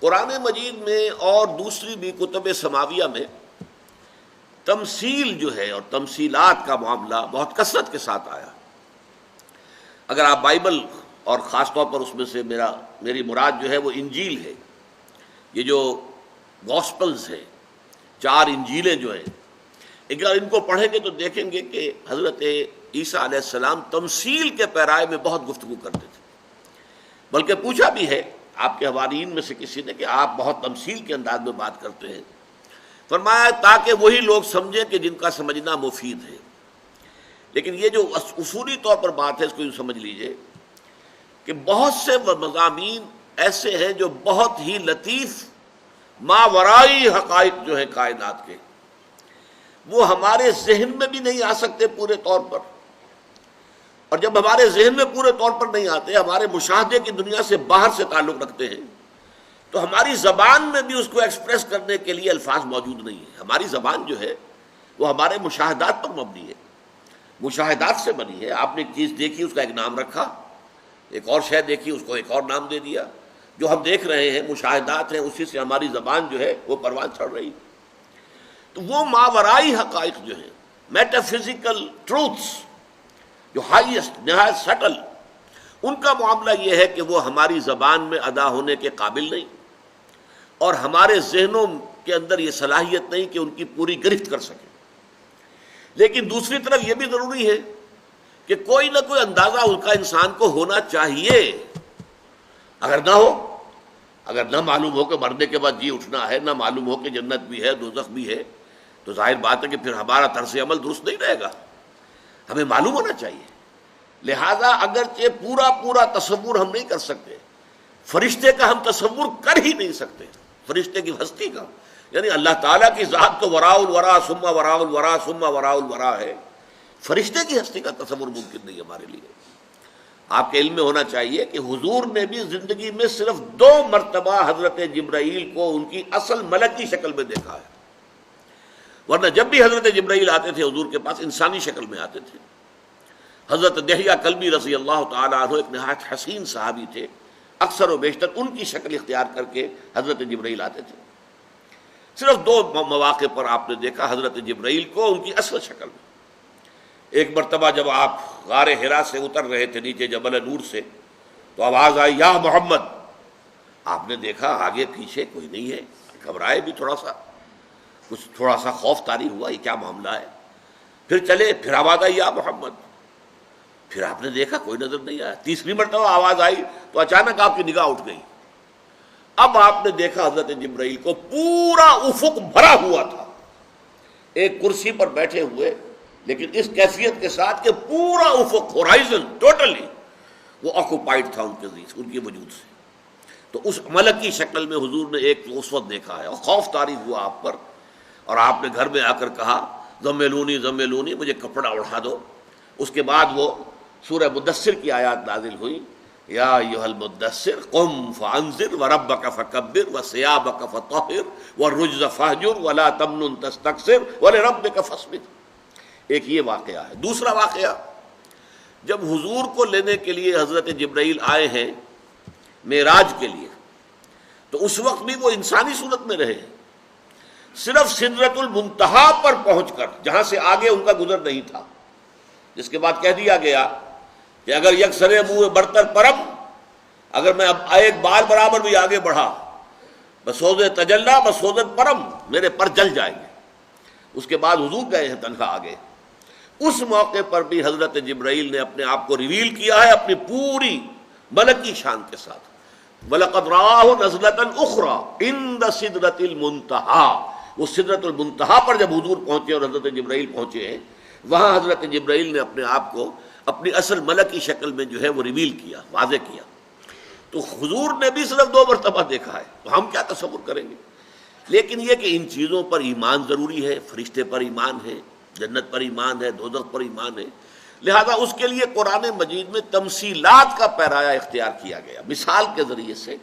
قرآن مجید میں اور دوسری بھی کتب سماویہ میں تمثیل جو ہے اور تمثیلات کا معاملہ بہت کثرت کے ساتھ آیا. اگر آپ بائبل اور خاص طور پر اس میں سے میری مراد جو ہے وہ انجیل ہے، یہ جو گاسپلز ہیں، 4 انجیلیں جو ہیں، اگر ان کو پڑھیں گے تو دیکھیں گے کہ حضرت عیسیٰ علیہ السلام تمثیل کے پیرائے میں بہت گفتگو کرتے تھے. بلکہ پوچھا بھی ہے آپ کے حوارین میں سے کسی نے کہ آپ بہت تمثیل کے انداز میں بات کرتے ہیں. فرمایا تاکہ وہی لوگ سمجھیں کہ جن کا سمجھنا مفید ہے. لیکن یہ جو اصولی طور پر بات ہے اس کو یوں سمجھ لیجئے کہ بہت سے مضامین ایسے ہیں جو بہت ہی لطیف ماورائی حقائق جو ہیں کائنات کے، وہ ہمارے ذہن میں بھی نہیں آ سکتے پورے طور پر. اور جب ہمارے ذہن میں پورے طور پر نہیں آتے، ہمارے مشاہدے کی دنیا سے باہر سے تعلق رکھتے ہیں، تو ہماری زبان میں بھی اس کو ایکسپریس کرنے کے لیے الفاظ موجود نہیں ہیں. ہماری زبان جو ہے وہ ہمارے مشاہدات پر مبنی ہے، مشاہدات سے بنی ہے. آپ نے ایک چیز دیکھی، اس کا ایک نام رکھا، ایک اور شے دیکھی، اس کو ایک اور نام دے دیا. جو ہم دیکھ رہے ہیں مشاہدات ہیں، اسی سے ہماری زبان جو ہے وہ پروان چڑھ رہی. تو وہ ماورائی حقائق جو ہیں، میٹافزیکل ٹروتھس جو ہائیسٹ، نہایت سٹل، ان کا معاملہ یہ ہے کہ وہ ہماری زبان میں ادا ہونے کے قابل نہیں، اور ہمارے ذہنوں کے اندر یہ صلاحیت نہیں کہ ان کی پوری گرفت کر سکیں. لیکن دوسری طرف یہ بھی ضروری ہے کہ کوئی نہ کوئی اندازہ ان کا انسان کو ہونا چاہیے. اگر نہ ہو، اگر نہ معلوم ہو کہ مرنے کے بعد جی اٹھنا ہے، نہ معلوم ہو کہ جنت بھی ہے دوزخ بھی ہے، تو ظاہر بات ہے کہ پھر ہمارا طرز عمل درست نہیں رہے گا. ہمیں معلوم ہونا چاہیے. لہذا اگرچہ پورا تصور ہم نہیں کر سکتے، فرشتے کا ہم تصور کر ہی نہیں سکتے، فرشتے کی ہستی کا، یعنی اللہ تعالیٰ کی ذات تو وراء الورا ثم وراء الورا ثم وراء الورا ہے، فرشتے کی ہستی کا تصور ممکن نہیں ہمارے لیے. آپ کے علم میں ہونا چاہیے کہ حضور نے بھی زندگی میں صرف 2 مرتبہ حضرت جبرائیل کو ان کی اصل ملکی شکل میں دیکھا ہے، ورنہ جب بھی حضرت جبرائیل آتے تھے حضور کے پاس انسانی شکل میں آتے تھے. حضرت دحیہ کلبی رضی اللہ تعالیٰ عنہ ایک نہایت حسین صحابی تھے، اکثر و بیشتر ان کی شکل اختیار کر کے حضرت جبرائیل آتے تھے. صرف 2 مواقع پر آپ نے دیکھا حضرت جبرائیل کو ان کی اصل شکل میں. ایک مرتبہ جب آپ غار حرا سے اتر رہے تھے نیچے جبل نور سے، تو آواز آئی یا محمد. آپ نے دیکھا آگے پیچھے کوئی نہیں ہے، گھبرائے بھی تھوڑا سا خوف طاری ہوا، یہ کیا معاملہ ہے. پھر چلے، پھر آواز آئی یا محمد. پھر آپ نے دیکھا کوئی نظر نہیں آیا. تیسری مرتبہ آواز آئی تو اچانک آپ کی نگاہ اٹھ گئی. اب آپ نے دیکھا حضرت جبرائیل کو پورا افق بھرا ہوا تھا، ایک کرسی پر بیٹھے ہوئے، لیکن اس کیفیت کے ساتھ کہ پورا افق ہورائزن ٹوٹلی وہ آکوپائڈ تھا ان کے وجود سے. تو اس ملکی شکل میں حضور نے ایک اس وقت دیکھا ہے، اور خوف طاری ہوا آپ پر، اور آپ نے گھر میں آ کر کہا زملونی زملونی، مجھے کپڑا اڑا دو. اس کے بعد وہ سورہ مدثر کی آیات نازل ہوئی، یا ایھا المدثر قم فانذر وربک فکبر وثیابک فطہر والرجز فاہجر ولا تمنن تستکثر ولربک فاصبر. ایک یہ واقعہ ہے. دوسرا واقعہ، جب حضور کو لینے کے لیے حضرت جبرائیل آئے ہیں معراج کے لیے، تو اس وقت بھی وہ انسانی صورت میں رہے، صرف سدرۃ المنتہا پر پہنچ کر، جہاں سے آگے ان کا گزر نہیں تھا، جس کے بعد کہہ دیا گیا کہ اگر یک سرے منہ برتر پرم، اگر میں اب ایک بال برابر بھی آگے بڑھا، بسوز تجلا بسوزت پرم، میرے پر جل جائیں گے. اس کے بعد حضور گئے ہیں تنہا آگے. اس موقع پر بھی حضرت جبرائیل نے اپنے آپ کو ریویل کیا ہے اپنی پوری ملکی شان کے ساتھ. وَلَقَدْ رَآهُ نَزْلَةً أُخْرَىٰ عِندَ سِدْرَةِ الْمُنتَهَىٰ. وہ سدرۃ المنتہا پر جب حضور پہنچے اور حضرت جبرائیل پہنچے ہیں، وہاں حضرت جبرائیل نے اپنے آپ کو اپنی اصل ملکی شکل میں جو ہے وہ ریویل کیا، واضح کیا. تو حضور نے بھی صرف 2 مرتبہ دیکھا ہے، تو ہم کیا تصور کریں گے. لیکن یہ کہ ان چیزوں پر ایمان ضروری ہے، فرشتے پر ایمان ہے، جنت پر ایمان ہے، دوزخ پر ایمان ہے. لہذا اس کے لیے قرآن مجید میں تمثیلات کا پیرایا اختیار کیا گیا، مثال کے ذریعے سے،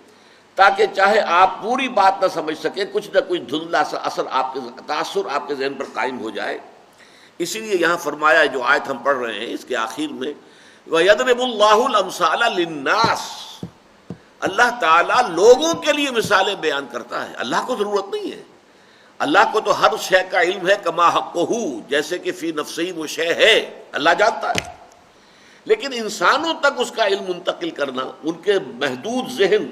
تاکہ چاہے آپ پوری بات نہ سمجھ سکیں، کچھ نہ کچھ دھندلا سا تاثر آپ کے ذہن پر قائم ہو جائے. اسی لیے یہاں فرمایا جو آیت ہم پڑھ رہے ہیں اس کے آخر میں وَيَضْرِبُ اللَّهُ الْأَمْثَالَ لِلنَّاسِ، اللہ تعالیٰ لوگوں کے لیے مثالیں بیان کرتا ہے، اللہ کو ضرورت نہیں ہے۔ اللہ کو تو ہر شے کا علم ہے، کما حقہ، جیسے کہ فی نفسی وہ شے ہے، اللہ جانتا ہے، لیکن انسانوں تک اس کا علم منتقل کرنا ان کے محدود ذہن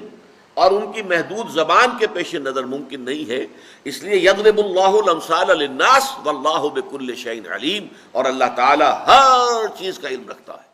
اور ان کی محدود زبان کے پیش نظر ممکن نہیں ہے۔ اس لیے یضرب اللہ الامثال للناس واللہ بکل شیء علیم، اور اللہ تعالیٰ ہر چیز کا علم رکھتا ہے۔